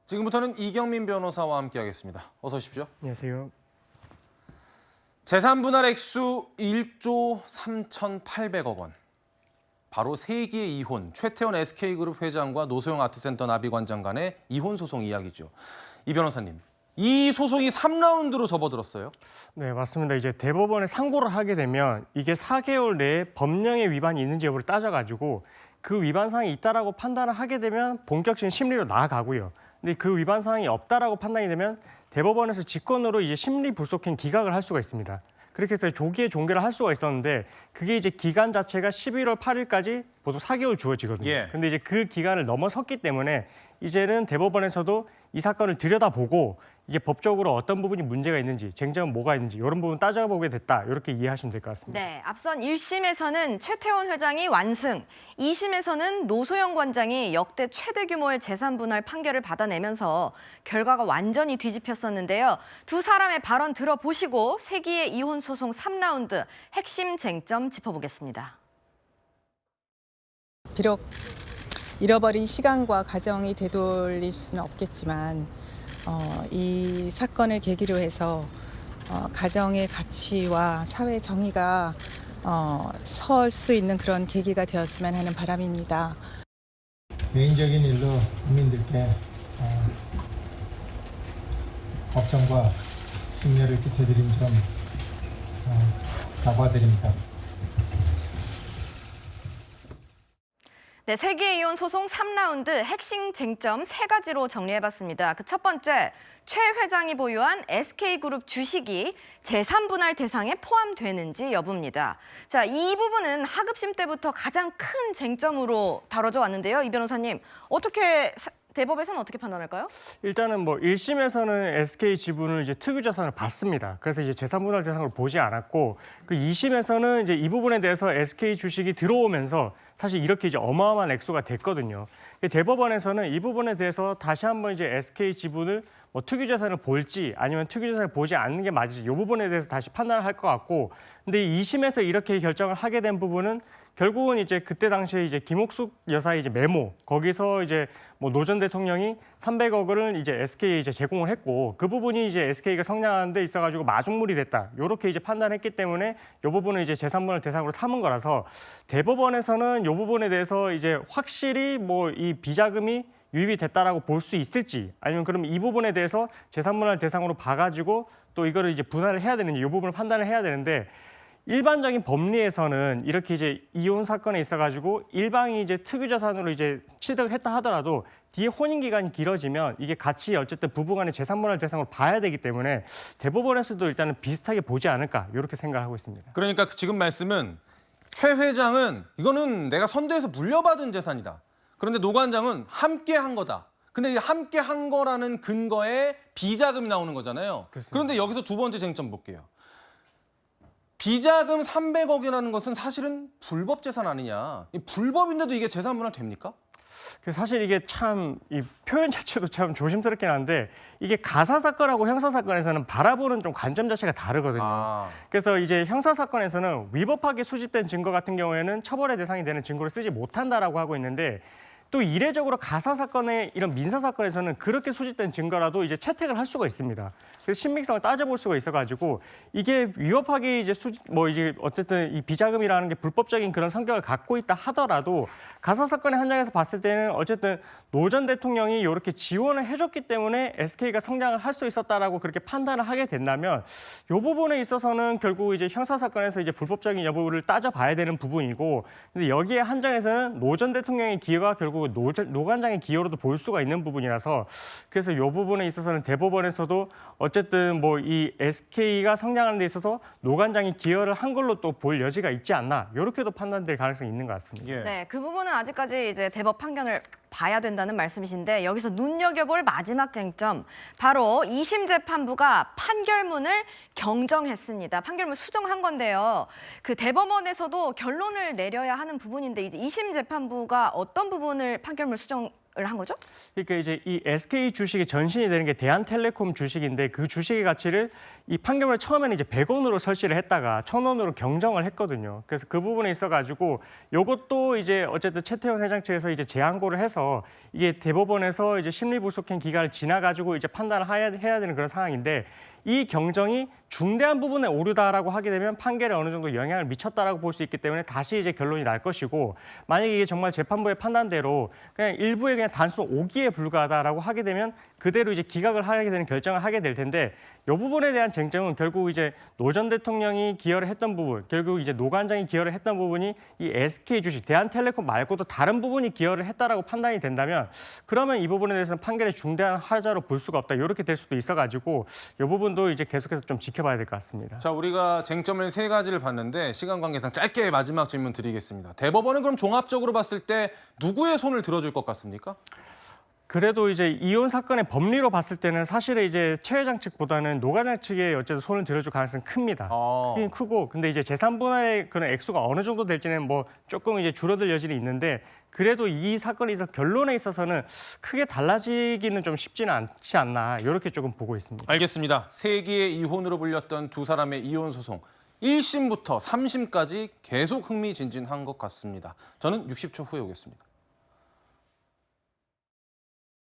지금부터는 이경민 변호사와 함께하겠습니다. 어서 오십시오. 안녕하세요. 재산 분할 액수 1조 3,800억 원. 바로 세기의 이혼, 최태원 SK그룹 회장과 노소영 아트센터 나비관장 간의 이혼 소송 이야기죠. 이 변호사님, 이 소송이 3라운드로 접어들었어요. 네, 맞습니다. 이제 대법원에 상고를 하게 되면 이게 4개월 내에 법령의 위반이 있는지 여부를 따져가지고 그 위반 사항이 있다라고 판단을 하게 되면 본격적인 심리로 나아가고요. 근데 그 위반 사항이 없다라고 판단이 되면 대법원에서 직권으로 이제 심리 불속행 기각을 할 수가 있습니다. 그렇게 해서 조기에 종결을 할 수가 있었는데 그게 이제 기간 자체가 11월 8일까지 보통 4개월 주어지거든요. 예. 근데 이제 그 기간을 넘어섰기 때문에 이제는 대법원에서도 이 사건을 들여다보고 이게 법적으로 어떤 부분이 문제가 있는지, 쟁점은 뭐가 있는지 이런 부분 따져보게 됐다. 이렇게 이해하시면 될 것 같습니다. 네, 앞선 1심에서는 최태원 회장이 완승, 2심에서는 노소영 관장이 역대 최대 규모의 재산 분할 판결을 받아내면서 결과가 완전히 뒤집혔었는데요. 두 사람의 발언 들어보시고 세기의 이혼 소송 3라운드 핵심 쟁점 짚어보겠습니다. 비록 잃어버린 시간과 가정이 되돌릴 수는 없겠지만 이 사건을 계기로 해서 가정의 가치와 사회 정의가 설 수 있는 그런 계기가 되었으면 하는 바람입니다. 개인적인 일로 국민들께 걱정과 심려를 끼쳐드린 점 사과드립니다. 네, 세기의 이혼 소송 3라운드 핵심 쟁점 3가지로 정리해봤습니다. 그 첫 번째, 최 회장이 보유한 SK그룹 주식이 재산 분할 대상에 포함되는지 여부입니다. 자, 이 부분은 하급심 때부터 가장 큰 쟁점으로 다뤄져 왔는데요. 이 변호사님, 대법에서는 어떻게 판단할까요? 일단은 뭐 1심에서는 SK 지분을 이제 특유 자산을 받습니다. 그래서 이제 재산 분할 대상으로 보지 않았고, 그 2심에서는 이제 이 부분에 대해서 SK 주식이 들어오면서 사실 이렇게 이제 어마어마한 액수가 됐거든요. 대법원에서는 이 부분에 대해서 다시 한번 이제 SK 지분을 뭐 특유 자산을 볼지 아니면 특유 자산을 보지 않는 게 맞을지 이 부분에 대해서 다시 판단을 할 것 같고, 근데 2심에서 이렇게 결정을 하게 된 부분은 결국은 이제 그때 당시에 이제 김옥숙 여사의 이제 메모, 거기서 이제 뭐 노 전 대통령이 300억을 이제 SK에 이제 제공을 했고, 그 부분이 이제 SK가 성장하는 데 있어가지고 마중물이 됐다. 이렇게 이제 판단했기 때문에 이 부분을 이제 재산분할 대상으로 삼은 거라서 대법원에서는 이 부분에 대해서 이제 확실히 뭐 이 비자금이 유입이 됐다라고 볼 수 있을지, 아니면 그럼 이 부분에 대해서 재산분할 대상으로 봐가지고 또 이거를 이제 분할을 해야 되는지 이 부분을 판단을 해야 되는데, 일반적인 법리에서는 이렇게 이제 이혼 사건에 있어가지고 일방이 이제 특유 자산으로 이제 취득을 했다 하더라도 뒤에 혼인 기간이 길어지면 이게 같이 어쨌든 부부간의 재산분할 대상으로 봐야 되기 때문에 대법원에서도 일단은 비슷하게 보지 않을까 이렇게 생각하고 있습니다. 그러니까 지금 말씀은 최 회장은 이거는 내가 선대에서 물려받은 재산이다. 그런데 노 관장은 함께 한 거다. 근데 이 함께 한 거라는 근거에 비자금이 나오는 거잖아요. 그렇습니다. 그런데 여기서 두 번째 쟁점 볼게요. 비자금 300억이라는 것은 사실은 불법 재산 아니냐. 이 불법인데도 이게 재산 분할 됩니까? 사실 이게 참 이 표현 자체도 참 조심스럽긴 한데, 이게 가사 사건하고 형사 사건에서는 바라보는 좀 관점 자체가 다르거든요. 그래서 이제 형사 사건에서는 위법하게 수집된 증거 같은 경우에는 처벌의 대상이 되는 증거를 쓰지 못한다라고 하고 있는데, 또 이례적으로 가사 사건의 이런 민사 사건에서는 그렇게 수집된 증거라도 이제 채택을 할 수가 있습니다. 그래서 신빙성을 따져볼 수가 있어가지고 이게 위법하게 이제 이게 어쨌든 이 비자금이라는 게 불법적인 그런 성격을 갖고 있다 하더라도 가사 사건의 한장에서 봤을 때는 어쨌든 노 전 대통령이 이렇게 지원을 해줬기 때문에 SK가 성장을 할 수 있었다라고 그렇게 판단을 하게 된다면, 이 부분에 있어서는 결국 이제 형사 사건에서 이제 불법적인 여부를 따져봐야 되는 부분이고, 근데 여기에 한장에서는 노 전 대통령의 기여가 결국 노 관장의 기여로도 볼 수가 있는 부분이라서, 그래서 이 부분에 있어서는 대법원에서도 어쨌든 뭐 이 SK가 성장하는 데 있어서 노 관장이 기여를 한 걸로 또 볼 여지가 있지 않나, 이렇게도 판단될 가능성이 있는 것 같습니다. 예. 네, 그 부분은 아직까지 이제 대법 판결을 봐야 된다는 말씀이신데, 여기서 눈여겨볼 마지막 쟁점, 바로 2심 재판부가 판결문을 경정했습니다. 판결문 수정한 건데요. 그 대법원에서도 결론을 내려야 하는 부분인데 이제 2심 재판부가 어떤 부분을 판결문 한 거죠? 그러니까 이제 이 SK 주식의 전신이 되는 게 대한텔레콤 주식인데 그 주식의 가치를 이 판결문에 처음에는 이제 100원으로 설치를 했다가 1000원으로 경정을 했거든요. 그래서 그 부분에 있어가지고 요것도 이제 어쨌든 최태원 회장 측에서 이제 재항고를 해서 이게 대법원에서 이제 심리불속행 기간을 지나가지고 이제 판단을 해야 되는 그런 상황인데 이 경정이 중대한 부분에 오류다라고 하게 되면 판결에 어느 정도 영향을 미쳤다라고 볼 수 있기 때문에 다시 이제 결론이 날 것이고 만약에 이게 정말 재판부의 판단대로 그냥 일부의 그냥 단순 오기에 불과하다라고 하게 되면 그대로 이제 기각을 하게 되는 결정을 하게 될 텐데 이 부분에 대한 쟁점은 결국 이제 노 전 대통령이 기여를 했던 부분, 결국 이제 노 관장이 기여를 했던 부분이 이 SK 주식, 대한텔레콤 말고도 다른 부분이 기여를 했다라고 판단이 된다면 그러면 이 부분에 대해서는 판결의 중대한 하자로 볼 수가 없다. 이렇게 될 수도 있어가지고 이 부분도 이제 계속해서 좀 지켜봐야 될 것 같습니다. 자, 우리가 쟁점을 세 가지를 봤는데 시간 관계상 짧게 마지막 질문 드리겠습니다. 대법원은 그럼 종합적으로 봤을 때 누구의 손을 들어줄 것 같습니까? 그래도 이제 이혼 사건의 법리로 봤을 때는 사실은 이제 최 회장 측보다는 노 관장 측에 어쨌든 손을 들어줄 가능성이 큽니다. 크긴 크고 근데 이제 재산분할의 그런 액수가 어느 정도 될지는 뭐 조금 이제 줄어들 여지는 있는데 그래도 이 사건에 있어서 결론에 있어서는 크게 달라지기는 좀 쉽지는 않지 않나 이렇게 조금 보고 있습니다. 알겠습니다. 세기의 이혼으로 불렸던 두 사람의 이혼 소송 1심부터 3심까지 계속 흥미진진한 것 같습니다. 저는 60초 후에 오겠습니다.